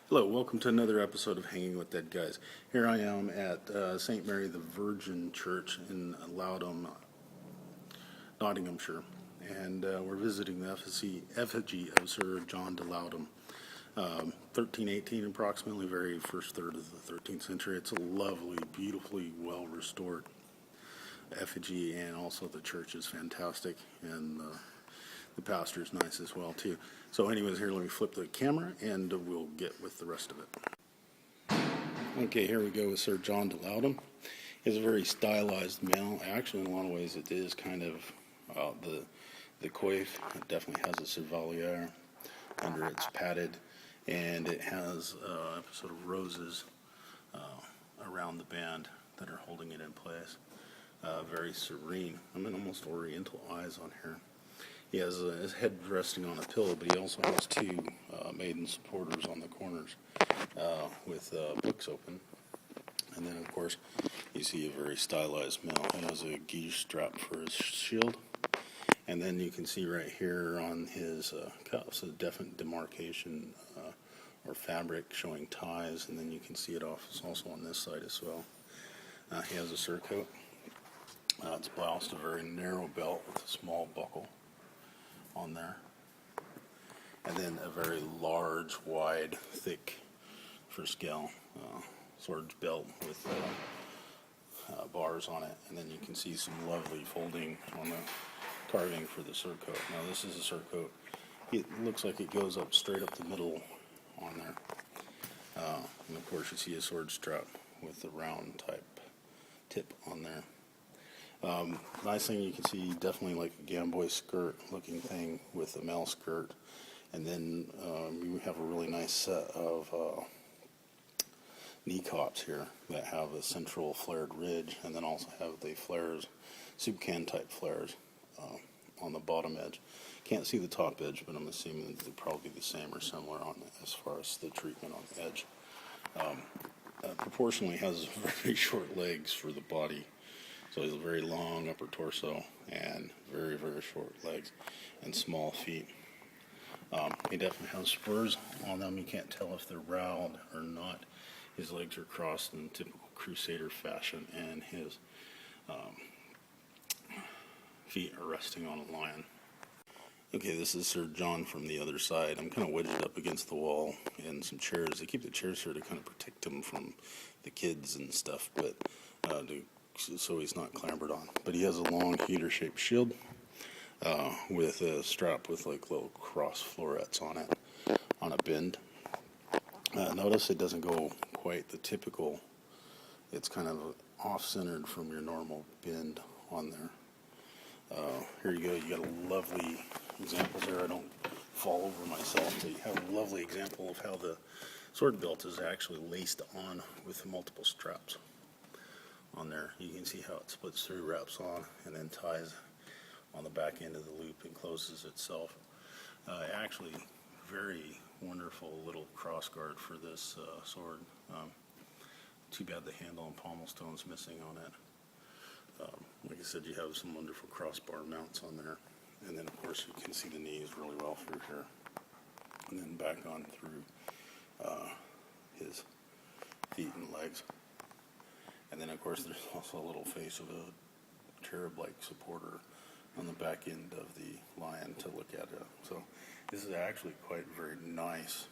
Hello, welcome to another episode of Hanging with Dead Guys. Here I am at St. Mary the Virgin Church in Lowdham, Nottinghamshire, and we're visiting the effigy of Sir Jon de Loudham, 1318 approximately, very first third of the 13th century. It's a lovely, beautifully well restored effigy, and also the church is fantastic, and the pastor is nice as well too. So anyways, here let me flip the camera and we'll get with the rest of it. Okay, here we go with Sir Jon de Loudham. He's a very stylized male. Actually, in a lot of ways it is kind of the coif. It definitely has a chevalier under it's padded, and it has an episode of roses around the band that are holding it in place. Very serene. I mean, almost oriental eyes on here. He has his head resting on a pillow, but he also has two maiden supporters on the corners with books open. And then, of course, you see a very stylized male. He has a guage strap for his shield. And then you can see right here on his cuffs a definite demarcation or fabric showing ties. And then you can see it also on this side as well. He has a surcoat. It's bloused, a very narrow belt with a small buckle on there, and then a very large, wide, thick for scale sword belt with bars on it, and then you can see some lovely folding on the carving for the surcoat. Now this is a surcoat. It looks like it goes up straight up the middle on there, and of course you see a sword strap with the round type tip on there. Nice thing, you can see definitely like a gamboy skirt looking thing with a male skirt, and then you have a really nice set of knee cops here that have a central flared ridge, and then also have the flares, soup can type flares on the bottom edge. Can't see the top edge, but I'm assuming they're probably the same or similar on as far as the treatment on the edge. Proportionally has very short legs for the body. So he has a very long upper torso and very, very short legs and small feet. He definitely has spurs on them. You can't tell if they're roweled or not. His legs are crossed in typical crusader fashion, and his feet are resting on a lion. Okay, this is Sir John from the other side. I'm kind of wedged up against the wall in some chairs. They keep the chairs here to kind of protect him from the kids and stuff, but so he's not clambered on. But he has a long heater-shaped shield with a strap with like little cross florets on it, on a bend. Notice it doesn't go quite the typical, it's kind of off-centered from your normal bend on there. Here you go, you got a lovely example there. I don't fall over myself, but you have a lovely example of how the sword belt is actually laced on with multiple straps on there. You can see how it splits through, wraps on, and then ties on the back end of the loop and closes itself. Actually, very wonderful little cross guard for this sword. Too bad the handle and pommel stone's missing on it. Like I said, you have some wonderful crossbar mounts on there, and then of course you can see the knees really well through here, and then back on through his feet and legs. And then, of course, there's also a little face of a cherub-like supporter on the back end of the lion to look at it. So this is actually quite very nice